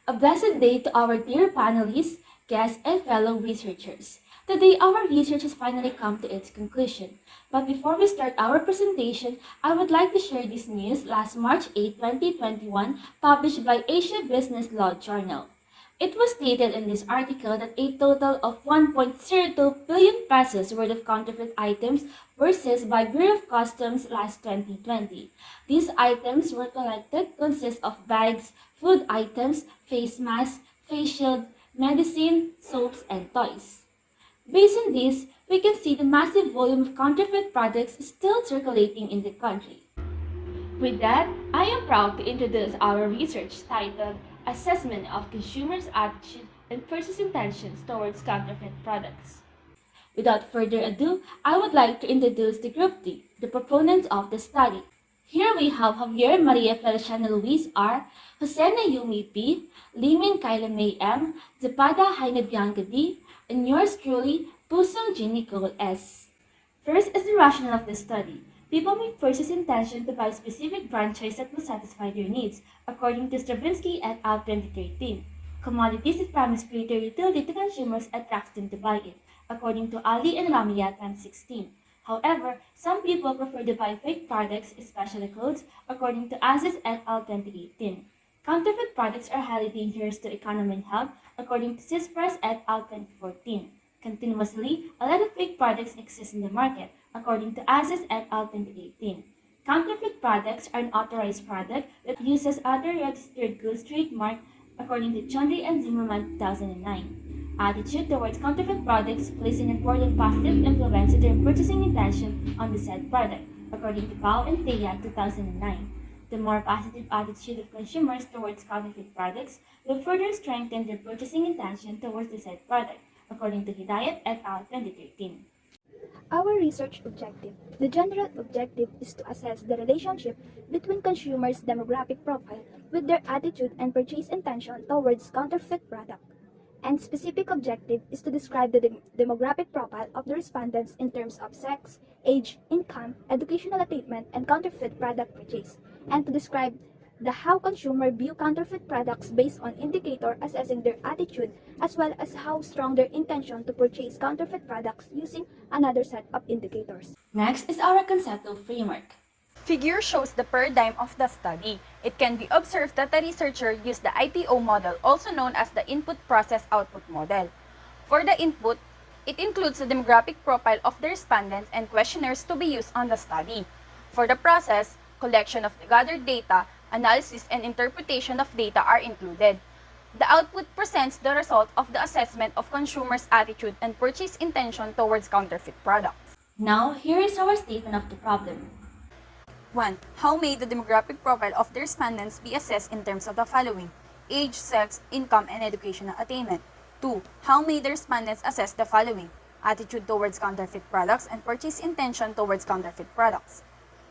A blessed day to our dear panelists, guests, and fellow researchers. Today, our research has finally come to its conclusion. But before we start our presentation, I would like to share this news last March 8, 2021, published by Asia Business Law Journal. It was stated in this article that a total of 1.02 billion pesos worth of counterfeit items were seized by Bureau of Customs last 2020. These items were collected consist of bags, food items, face masks, face shield, medicine, soaps, and toys. Based on this, we can see the massive volume of counterfeit products still circulating in the country. With that, I am proud to introduce our research titled Assessment of Consumers' Attitude and Purchase Intentions Towards Counterfeit Products. Without further ado, I would like to introduce the Group D, the proponents of the study. Here we have Javier Maria Feliciano Luis R., Josena Yumi P., Limin Kyla May M., Zapada Jaime Bianca D., and yours truly, Pusong Jean Nicole S. First is the rationale of the study. People may purchase intention to buy specific brand choice that will satisfy their needs, according to Stravinsky et al. 2013. Commodities that promise greater utility to consumers attracts them to buy it, according to Ali and Ramia 2016. However, some people prefer to buy fake products, especially clothes, according to Aziz et al. 2018. Counterfeit products are highly dangerous to economy and health, according to Cispras et al. 2014. Continuously, a lot of fake products exist in the market, according to Aziz et al. 2018. Counterfeit products are an authorized product that uses other registered goods trademark, according to Chondri and Zimmerman 2009. Attitude towards counterfeit products plays an important positive influence in their purchasing intention on the said product, according to Pao and Thea 2009. The more positive attitude of consumers towards counterfeit products will further strengthen their purchasing intention towards the said product, according to Hidayat et al. 2013. Our research objective. The general objective is to assess the relationship between consumers' demographic profile with their attitude and purchase intention towards counterfeit product. And specific objective is to describe the demographic profile of the respondents in terms of sex, age, income, educational attainment, and counterfeit product purchase, and to describe the how consumer view counterfeit products based on indicator assessing their attitude as well as how strong their intention to purchase counterfeit products using another set of indicators. Next is our conceptual framework. Figure shows the paradigm of the study. It can be observed that the researcher used the IPO model, also known as the Input Process Output model. For the input, it includes the demographic profile of the respondents and questionnaires to be used on the study. For the process, collection of the gathered data, analysis and interpretation of data are included. The output presents the result of the assessment of consumers' attitude and purchase intention towards counterfeit products. Now, here is our statement of the problem. 1. How may the demographic profile of the respondents be assessed in terms of the following: age, sex, income, and educational attainment? 2. How may the respondents assess the following: attitude towards counterfeit products and purchase intention towards counterfeit products?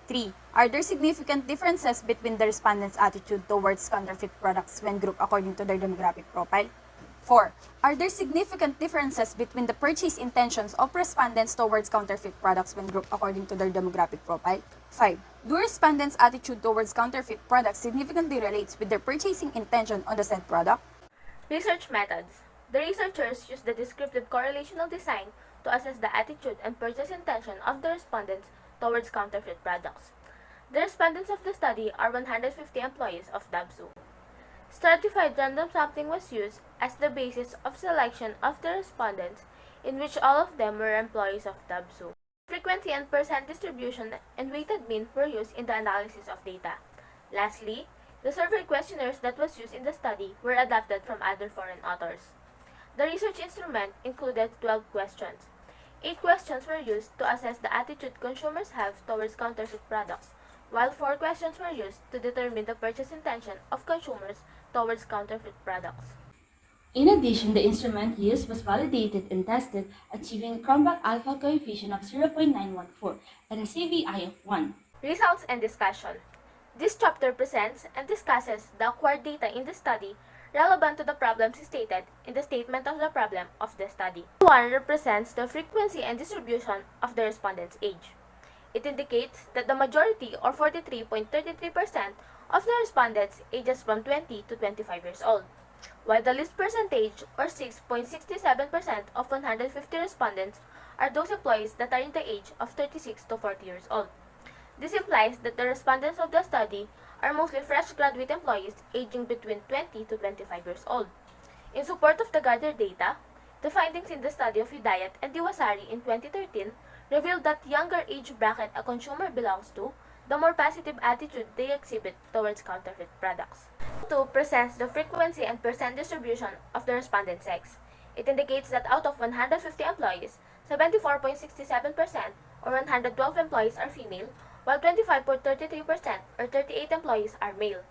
3. Are there significant differences between the respondents' attitude towards counterfeit products when grouped according to their demographic profile? 4. Are there significant differences between the purchase intentions of respondents towards counterfeit products when grouped according to their demographic profile? 5. Do respondents' attitude towards counterfeit products significantly relates with their purchasing intention on the said product? Research methods. The researchers used the descriptive correlational design to assess the attitude and purchase intention of the respondents towards counterfeit products. The respondents of the study are 150 employees of Dabsu. Stratified random sampling was used as the basis of selection of the respondents, in which all of them were employees of Dabsu. Frequency and percent distribution and weighted mean were used in the analysis of data. Lastly, the survey questionnaires that was used in the study were adapted from other foreign authors. The research instrument included 12 questions. 8 questions were used to assess the attitude consumers have towards counterfeit products, while 4 questions were used to determine the purchase intention of consumers towards counterfeit products. In addition, the instrument used was validated and tested, achieving a Cronbach alpha coefficient of 0.914 and a CVI of 1. Results and discussion. This chapter presents and discusses the acquired data in the study relevant to the problems stated in the statement of the problem of the study. 1 represents the frequency and distribution of the respondent's age. It indicates that the majority, or 43.33%, of the respondents ages from 20 to 25 years old. while the least percentage, or 6.67% of 150 respondents, are those employees that are in the age of 36 to 40 years old. This implies that the respondents of the study are mostly fresh graduate employees aging between 20 to 25 years old. In support of the gathered data, the findings in the study of Hidayat and Diwasari in 2013 revealed that younger age bracket a consumer belongs to, the more positive attitude they exhibit towards counterfeit products. 2 presents the frequency and percent distribution of the respondent sex. It indicates that out of 150 employees, 74.67% or 112 employees are female, while 25.33% or 38 employees are male.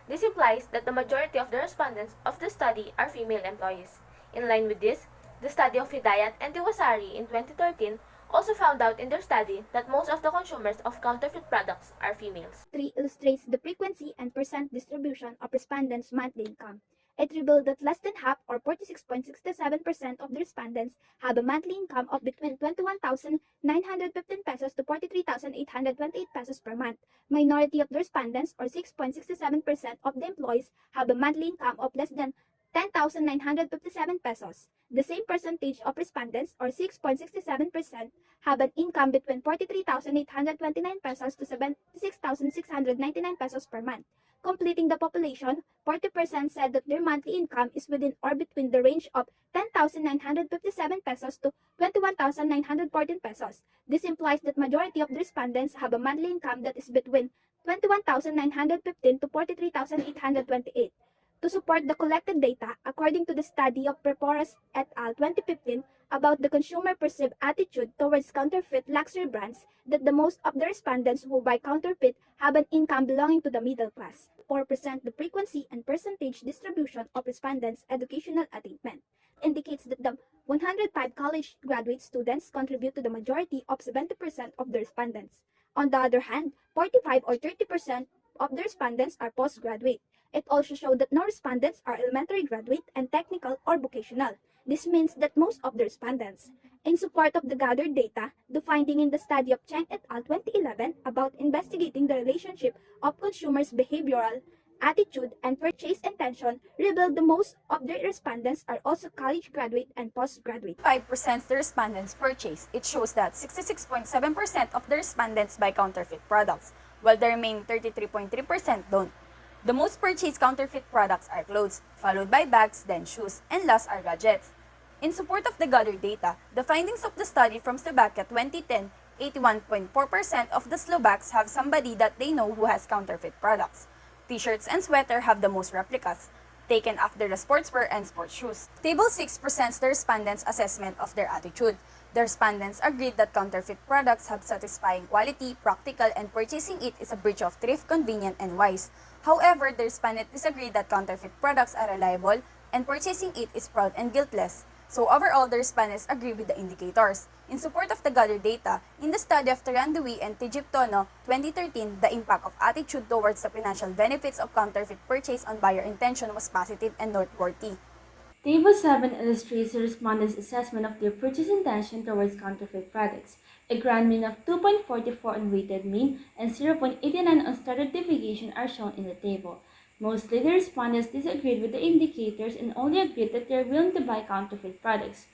This implies that the majority of the respondents of the study are female employees. In line with this, the study of Hidayat and Diwasari in 2013 also found out in their study that most of the consumers of counterfeit products are females. 3 illustrates the frequency and percent distribution of respondents' monthly income. It revealed that less than half, or 46.67% of the respondents, have a monthly income of between 21,915 pesos to 43,828 pesos per month. Minority of the respondents, or 6.67% of the employees, have a monthly income of less than 10,957 pesos. The same percentage of respondents, or 6.67%, have an income between 43,829 pesos to 76,699 pesos per month. Completing the population, 40% said that their monthly income is within or between the range of 10,957 pesos to 21,914 pesos. This implies that majority of the respondents have a monthly income that is between 21,915 to 43,828. To support the collected data, according to the study of Preporas et al. 2015 about the consumer perceived attitude towards counterfeit luxury brands, that the most of the respondents who buy counterfeit have an income belonging to the middle class. 4% the frequency and percentage distribution of respondents' educational attainment indicates that the 105 college graduate students contribute to the majority of 70% of the respondents. On the other hand, 45 or 30% of the respondents are postgraduate. It also showed that no respondents are elementary graduate and technical or vocational. This means that most of the respondents. In support of the gathered data, the finding in the study of Cheng et al. 2011 about investigating the relationship of consumers' behavioral attitude and purchase intention revealed the most of the respondents are also college graduate and postgraduate. 5% the respondents purchase. It shows that 66.7% of the respondents buy counterfeit products, while the remaining 33.3% don't. The most purchased counterfeit products are clothes, followed by bags, then shoes, and last are gadgets. In support of the gathered data, the findings of the study from Slovakia 2010, 81.4% of the Slovaks have somebody that they know who has counterfeit products. T-shirts and sweater have the most replicas, taken after the sportswear and sports shoes. Table 6 presents the respondents' assessment of their attitude. The respondents agreed that counterfeit products have satisfying quality, practical, and purchasing it is a bridge of thrift, convenient, and wise. However, the respondents disagreed that counterfeit products are reliable and purchasing it is proud and guiltless. So overall, the respondents agree with the indicators. In support of the gathered data, in the study of Tarandawi and Tijiptono 2013, the impact of attitude towards the financial benefits of counterfeit purchase on buyer intention was positive and noteworthy. Table 7 illustrates the respondents' assessment of their purchase intention towards counterfeit products. A grand mean of 2.44 on weighted mean and 0.89 on standard deviation are shown in the table. Mostly the respondents disagreed with the indicators and only agreed that they are willing to buy counterfeit products.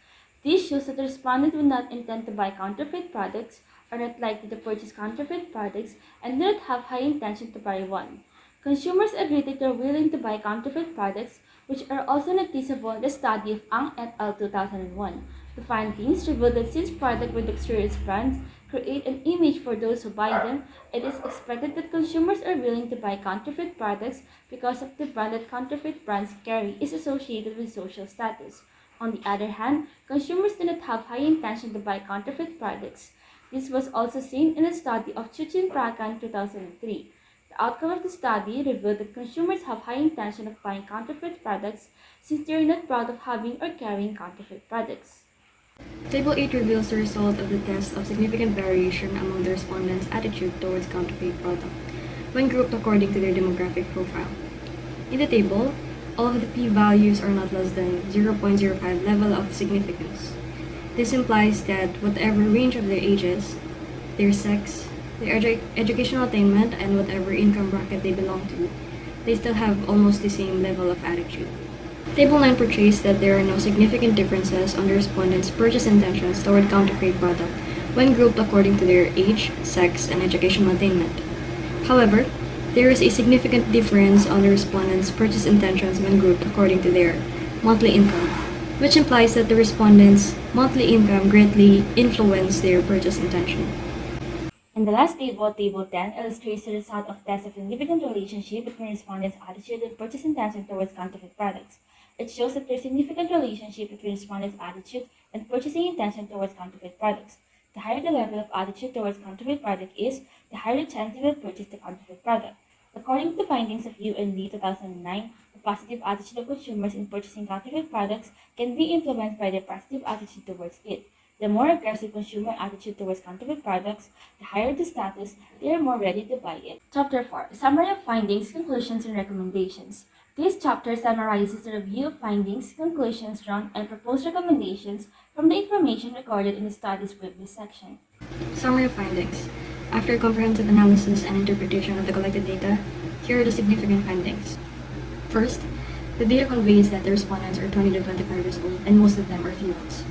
This shows that the respondents do not intend to buy counterfeit products, are not likely to purchase counterfeit products, and do not have high intention to buy one. Consumers agree that they are willing to buy counterfeit products, which are also noticeable in the study of Ang et al. 2001. The findings reveal that since products with luxurious brands create an image for those who buy them, it is expected that consumers are willing to buy counterfeit products because of the brand that counterfeit brands carry is associated with social status. On the other hand, consumers do not have high intention to buy counterfeit products. This was also seen in the study of Chuchin Prakan 2003. The outcome of the study revealed that consumers have high intention of buying counterfeit products since they are not proud of having or carrying counterfeit products. Table 8 reveals the result of the test of significant variation among the respondents' attitude towards counterfeit product when grouped according to their demographic profile. In the table, all of the p-values are not less than 0.05 level of significance. This implies that whatever range of their ages, their sex, their educational attainment, and whatever income bracket they belong to, they still have almost the same level of attitude. Table 9 portrays that there are no significant differences on the respondents' purchase intentions toward counterfeit product when grouped according to their age, sex, and educational attainment. However, there is a significant difference on the respondents' purchase intentions when grouped according to their monthly income, which implies that the respondents' monthly income greatly influence their purchase intention. In the last table, Table 10 illustrates the result of tests of significant relationship between respondents' attitude and purchase intention towards counterfeit products. It shows that there is significant relationship between respondents' attitude and purchasing intention towards counterfeit products. The higher the level of attitude towards counterfeit product is, the higher the chance they will purchase the counterfeit product. According to the findings of UND 2009, the positive attitude of consumers in purchasing counterfeit products can be influenced by their positive attitude towards it. The more aggressive consumer attitude towards counterfeit products, the higher the status, they are more ready to buy it. Chapter 4. Summary of findings, conclusions, and recommendations. This chapter summarizes the review of findings, conclusions drawn, and proposed recommendations from the information recorded in the study's previous section. Summary of findings. After comprehensive analysis and interpretation of the collected data, here are the significant findings. First, the data conveys that the respondents are 20 to 25 years old and most of them are females.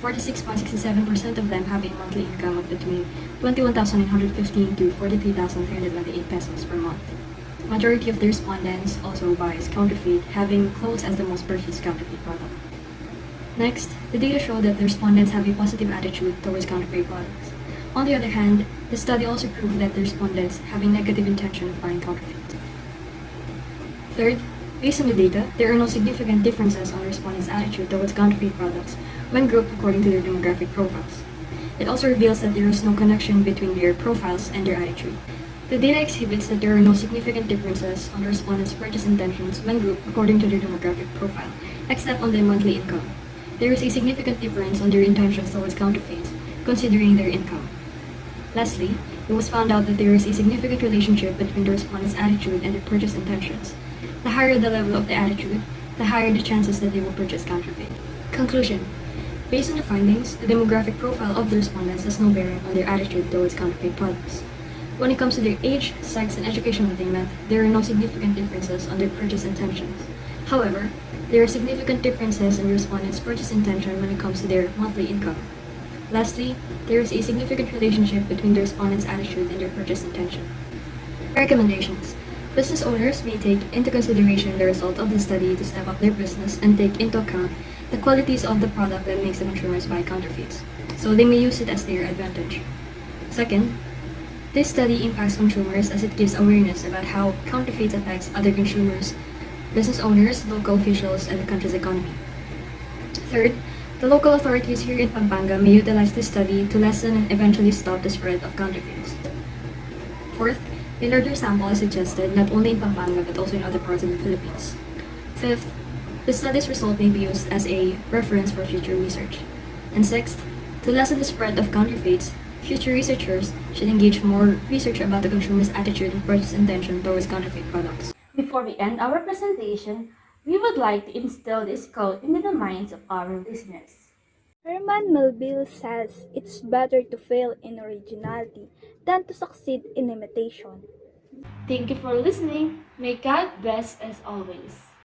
46.67% of them have a monthly income of between 21,915 to 43,328 pesos per month. Majority of the respondents also buys counterfeit, having clothes as the most purchased counterfeit product. Next, the data show that the respondents have a positive attitude towards counterfeit products. On the other hand, the study also proved that the respondents have a negative intention of buying counterfeit. Third, based on the data, there are no significant differences on the respondents' attitude towards counterfeit products when grouped according to their demographic profiles. It also reveals that there is no connection between their profiles and their attitude. The data exhibits that there are no significant differences on the respondents' purchase intentions when grouped according to their demographic profile, except on their monthly income. There is a significant difference on their intentions towards counterfeits, considering their income. Lastly, it was found out that there is a significant relationship between the respondent's attitude and their purchase intentions. The higher the level of the attitude, the higher the chances that they will purchase counterfeit. Conclusion. Based on the findings, the demographic profile of the respondents has no bearing on their attitude towards counterfeit products. When it comes to their age, sex, and educational attainment, there are no significant differences on their purchase intentions. However, there are significant differences in the respondents' purchase intention when it comes to their monthly income. Lastly, there is a significant relationship between the respondents' attitude and their purchase intention. Recommendations. Business owners may take into consideration the result of the study to step up their business and take into account the qualities of the product that makes the consumers buy counterfeits, so they may use it as their advantage. Second, this study impacts consumers as it gives awareness about how counterfeits affects other consumers, business owners, local officials, and the country's economy. Third, the local authorities here in Pampanga may utilize this study to lessen and eventually stop the spread of counterfeits. Fourth, a larger sample is suggested not only in Pampanga but also in other parts of the Philippines. Fifth, the study's result may be used as a reference for future research. And sixth, to lessen the spread of counterfeits, future researchers should engage more research about the consumer's attitude and purchase intention towards counterfeit products. Before we end our presentation, we would like to instill this quote into the minds of our listeners. Herman Melville says it's better to fail in originality than to succeed in imitation. Thank you for listening. May God bless as always.